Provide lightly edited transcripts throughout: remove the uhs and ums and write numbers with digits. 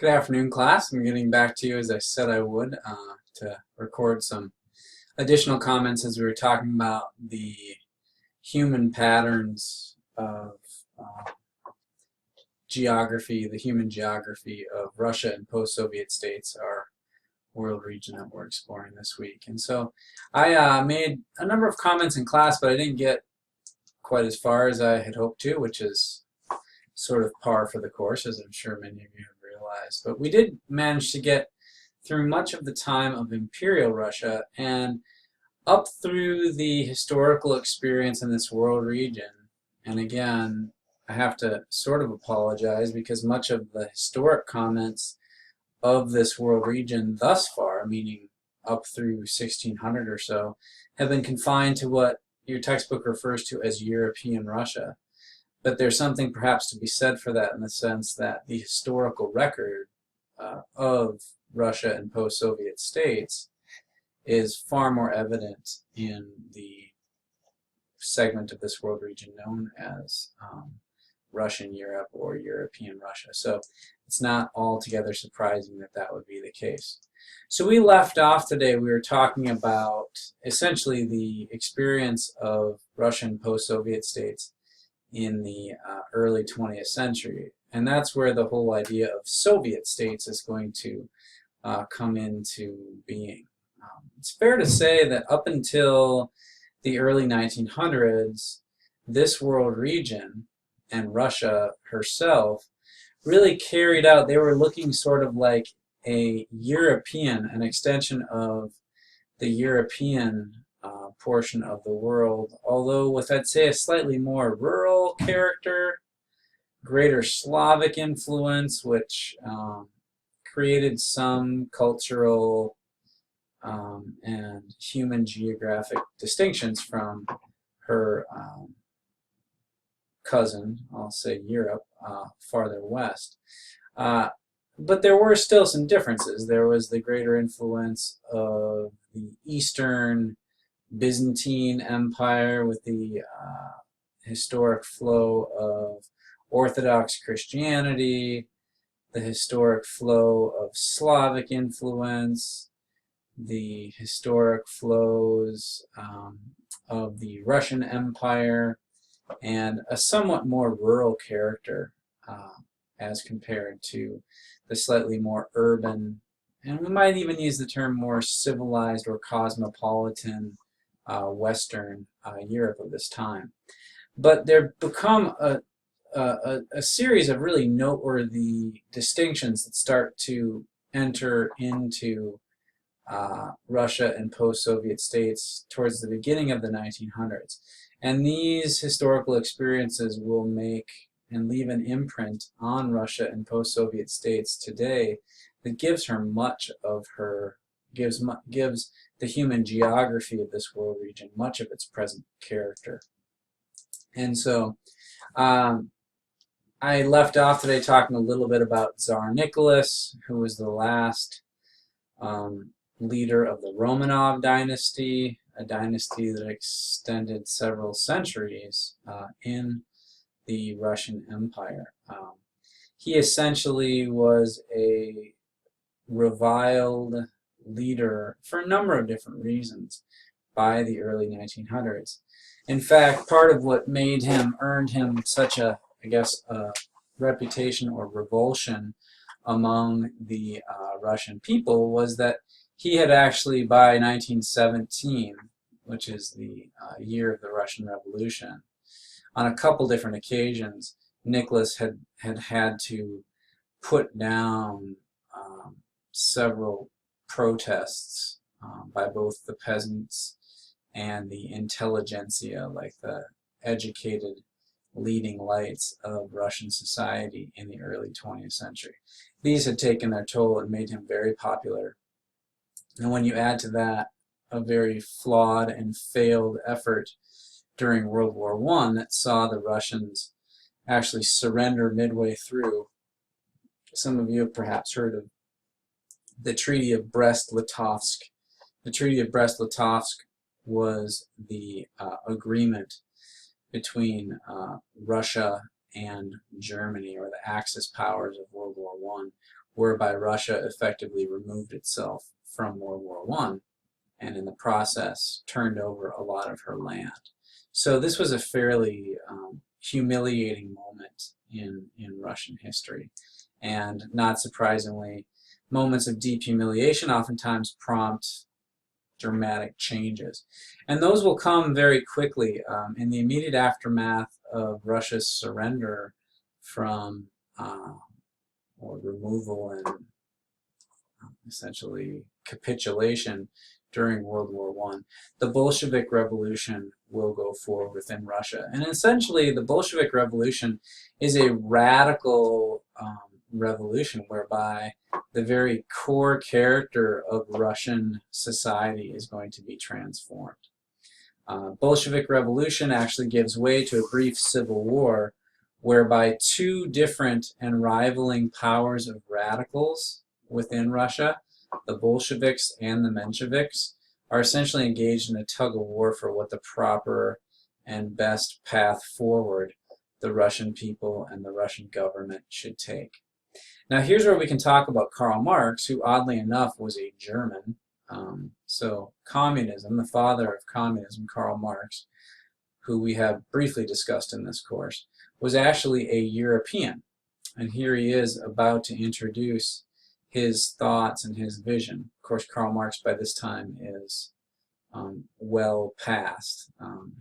Good afternoon, class. I'm getting back to you as I said I would to record some additional comments as we were talking about the human patterns of geography, the human geography of Russia and post-Soviet states, our world region that we're exploring this week. And so I made a number of comments in class, but I didn't get quite as far as I had hoped to, which is sort of par for the course, as I'm sure many of you have realized. But we did manage to get through much of the time of Imperial Russia and up through the historical experience in this world region. And again, I have to sort of apologize because much of the historic comments of this world region thus far, meaning up through 1600 or so, have been confined to what your textbook refers to as European Russia. But there's something perhaps to be said for that in the sense that the historical record of Russia and post-Soviet states is far more evident in the segment of this world region known as Russian Europe or European Russia. So it's not altogether surprising that that would be the case. So we left off today, we were talking about essentially the experience of Russian post-Soviet states in the early 20th century. And that's where the whole idea of Soviet states is going to come into being. It's fair to say that up until the early 1900s, this world region and Russia herself really carried out, they were looking sort of like a European, an extension of the European portion of the world, although with, I'd say, a slightly more rural character, greater Slavic influence, which created some cultural and human geographic distinctions from her cousin, I'll say Europe, farther west. But there were still some differences. There was the greater influence of the Eastern Byzantine Empire with the historic flow of Orthodox Christianity, the historic flow of Slavic influence, the historic flows of the Russian Empire, and a somewhat more rural character as compared to the slightly more urban, and we might even use the term more civilized or cosmopolitan Western Europe of this time. But there become a series of really noteworthy distinctions that start to enter into Russia and post-Soviet states towards the beginning of the 1900s. And these historical experiences will make and leave an imprint on Russia and post-Soviet states today that gives her much of her, gives the human geography of this world region much of its present character. And so I left off today talking a little bit about Tsar Nicholas, who was the last leader of the Romanov dynasty, a dynasty that extended several centuries in the Russian Empire. He essentially was a reviled leader for a number of different reasons by the early 1900s. In fact, part of what made him, earned him such a, I guess, a reputation or revulsion among the Russian people was that he had actually, by 1917, which is the year of the Russian Revolution, on a couple different occasions, Nicholas had to put down several protests by both the peasants and the intelligentsia, like the educated leading lights of Russian society in the early 20th century. These had taken their toll and made him very popular. And when you add to that a very flawed and failed effort during World War I that saw the Russians actually surrender midway through, some of you have perhaps heard of the Treaty of Brest-Litovsk. The Treaty of Brest-Litovsk was the agreement between Russia and Germany, or the Axis powers of World War I, whereby Russia effectively removed itself from World War I and in the process turned over a lot of her land. So this was a fairly humiliating moment in Russian history. And not surprisingly, moments of deep humiliation oftentimes prompt dramatic changes. And those will come very quickly in the immediate aftermath of Russia's surrender from or removal and essentially capitulation during World War I. The Bolshevik Revolution will go forward within Russia. And essentially the Bolshevik Revolution is a radical revolution whereby the very core character of Russian society is going to be transformed. Bolshevik Revolution actually gives way to a brief civil war whereby two different and rivaling powers of radicals within Russia, the Bolsheviks and the Mensheviks, are essentially engaged in a tug of war for what the proper and best path forward the Russian people and the Russian government should take. Now here's where we can talk about Karl Marx, who oddly enough was a German. So communism, the father of communism, Karl Marx, who we have briefly discussed in this course, was actually a European. And here he is about to introduce his thoughts and his vision. Of course, Karl Marx by this time is well past.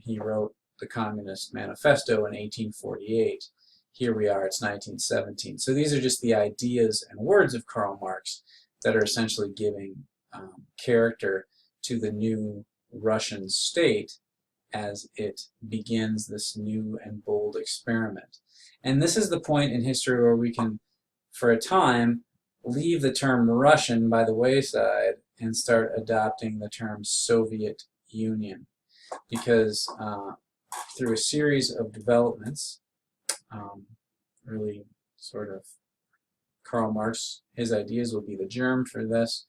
He wrote the Communist Manifesto in 1848. Here we are, it's 1917. So these are just the ideas and words of Karl Marx that are essentially giving character to the new Russian state as it begins this new and bold experiment. And this is the point in history where we can, for a time, leave the term Russian by the wayside and start adopting the term Soviet Union. Because through a series of developments, really sort of Karl Marx, his ideas will be the germ for this,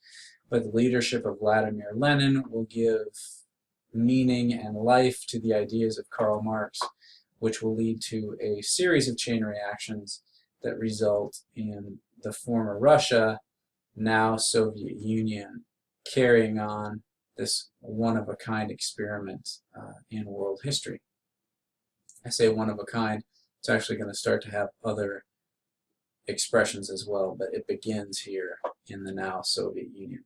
but the leadership of Vladimir Lenin will give meaning and life to the ideas of Karl Marx, which will lead to a series of chain reactions that result in the former Russia, now Soviet Union, carrying on this one-of-a-kind experiment in world history. I say one-of-a-kind, it's actually going to start to have other expressions as well, but it begins here in the now Soviet Union.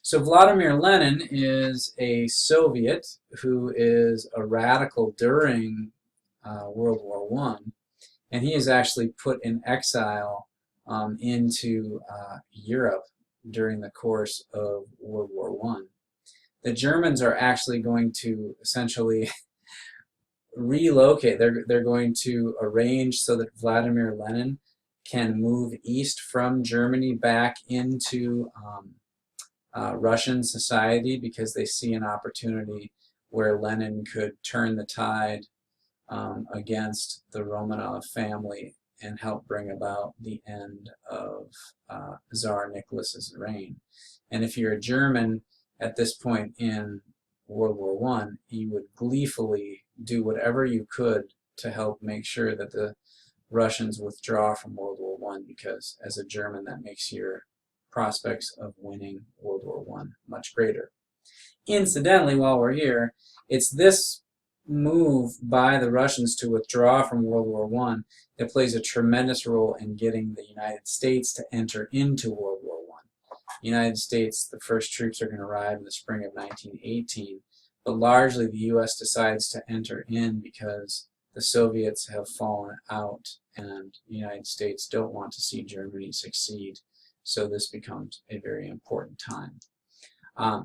So Vladimir Lenin is a Soviet who is a radical during World War I, and he is actually put in exile into Europe during the course of World War I. The Germans are actually going to essentially relocate. They're going to arrange so that Vladimir Lenin can move east from Germany back into Russian society, because they see an opportunity where Lenin could turn the tide against the Romanov family and help bring about the end of Tsar Nicholas's reign. And if you're a German at this point in World War I, you would gleefully do whatever you could to help make sure that the Russians withdraw from World War I, because as a German that makes your prospects of winning World War I much greater. Incidentally, while we're here, it's this move by the Russians to withdraw from World War I that plays a tremendous role in getting the United States to enter into World War I. The United States, the first troops are going to arrive in the spring of 1918, but largely the U.S. decides to enter in because the Soviets have fallen out and the United States don't want to see Germany succeed. So this becomes a very important time.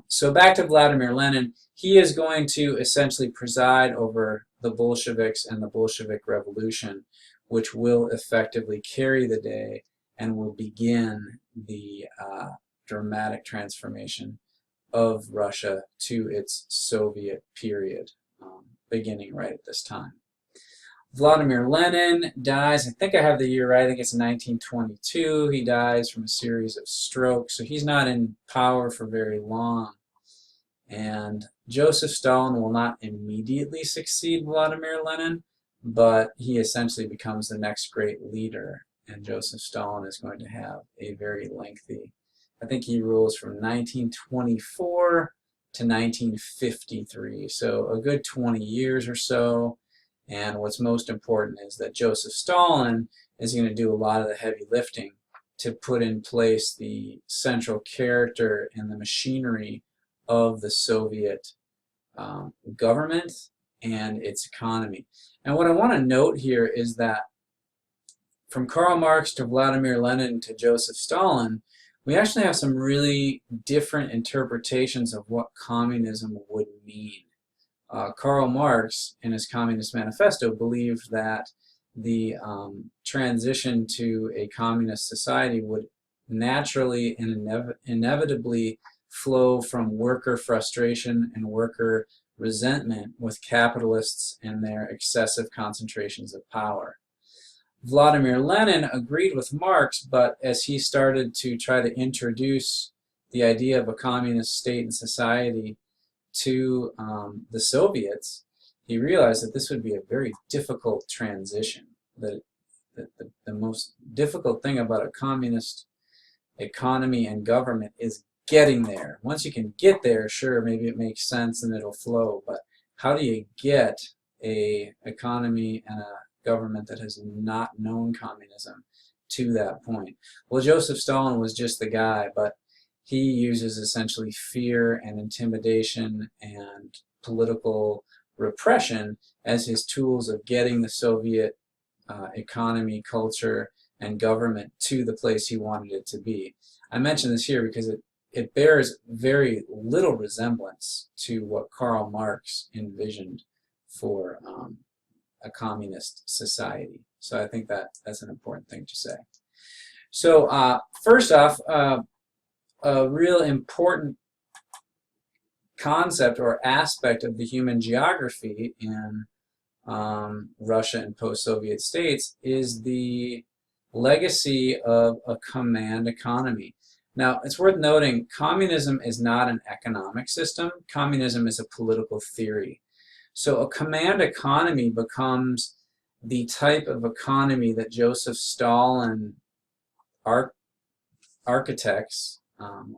So back to Vladimir Lenin. He is going to essentially preside over the Bolsheviks and the Bolshevik Revolution, which will effectively carry the day and will begin the dramatic transformation of Russia to its Soviet period, beginning right at this time. Vladimir Lenin dies, I think I have the year right, I think it's 1922. He dies from a series of strokes, so he's not in power for very long. And Joseph Stalin will not immediately succeed Vladimir Lenin, but he essentially becomes the next great leader, and Joseph Stalin is going to have a very lengthy, I think he rules from 1924 to 1953, so a good 20 years or so. And what's most important is that Joseph Stalin is going to do a lot of the heavy lifting to put in place the central character and the machinery of the Soviet government and its economy. And what I want to note here is that from Karl Marx to Vladimir Lenin to Joseph Stalin, we actually have some really different interpretations of what communism would mean. Karl Marx, in his Communist Manifesto, believed that the transition to a communist society would naturally and inevitably flow from worker frustration and worker resentment with capitalists and their excessive concentrations of power. Vladimir Lenin agreed with Marx, but as he started to try to introduce the idea of a communist state and society to the Soviets, he realized that this would be a very difficult transition. The most difficult thing about a communist economy and government is getting there. Once you can get there, sure, maybe it makes sense and it'll flow, but how do you get a economy and a government that has not known communism to that point? Well, Joseph Stalin was just the guy, but he uses essentially fear and intimidation and political repression as his tools of getting the Soviet economy, culture, and government to the place he wanted it to be. I mention this here because it bears very little resemblance to what Karl Marx envisioned for a communist society. So I think that's an important thing to say. So first off, a real important concept or aspect of the human geography in Russia and post-Soviet states is the legacy of a command economy. Now, it's worth noting, communism is not an economic system. Communism is a political theory. So a command economy becomes the type of economy that Joseph Stalin architects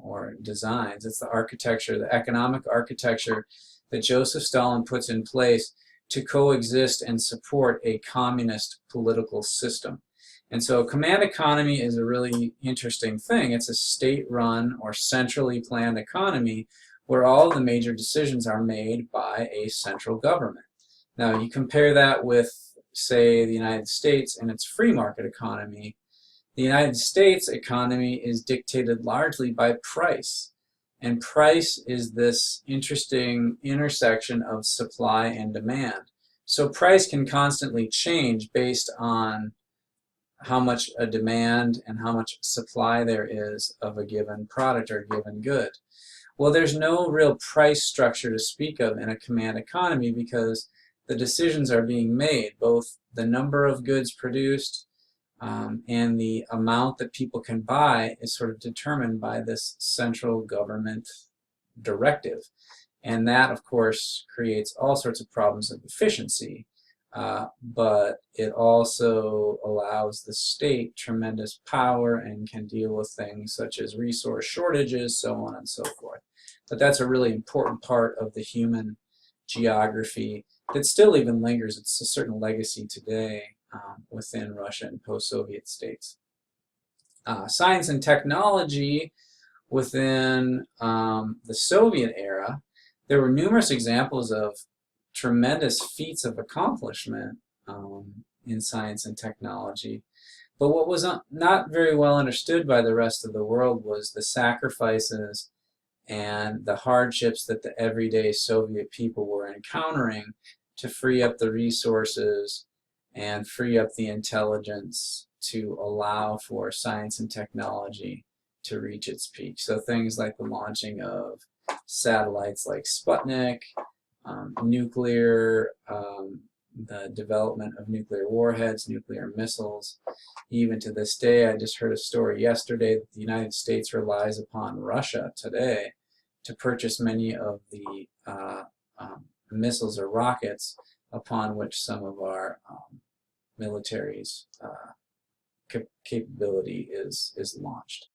or designs. It's the architecture, the economic architecture that Joseph Stalin puts in place to coexist and support a communist political system. And so a command economy is a really interesting thing. It's a state-run or centrally planned economy where all of the major decisions are made by a central government. Now, you compare that with, say, the United States and its free market economy. The United States economy is dictated largely by price. And price is this interesting intersection of supply and demand. So price can constantly change based on how much a demand and how much supply there is of a given product or a given good. Well, there's no real price structure to speak of in a command economy because the decisions are being made, both the number of goods produced and the amount that people can buy is sort of determined by this central government directive. And that, of course, creates all sorts of problems of efficiency, but it also allows the state tremendous power and can deal with things such as resource shortages, so on and so forth. But that's a really important part of the human geography that still even lingers. It's a certain legacy today within Russia and post-Soviet states. Science and technology within the Soviet era, there were numerous examples of tremendous feats of accomplishment in science and technology. But what was not very well understood by the rest of the world was the sacrifices and the hardships that the everyday Soviet people were encountering to free up the resources and free up the intelligence to allow for science and technology to reach its peak. So things like the launching of satellites like Sputnik, nuclear, the development of nuclear warheads, nuclear missiles. Even to this day, I just heard a story yesterday that the United States relies upon Russia today to purchase many of the missiles or rockets upon which some of our military's capability is launched.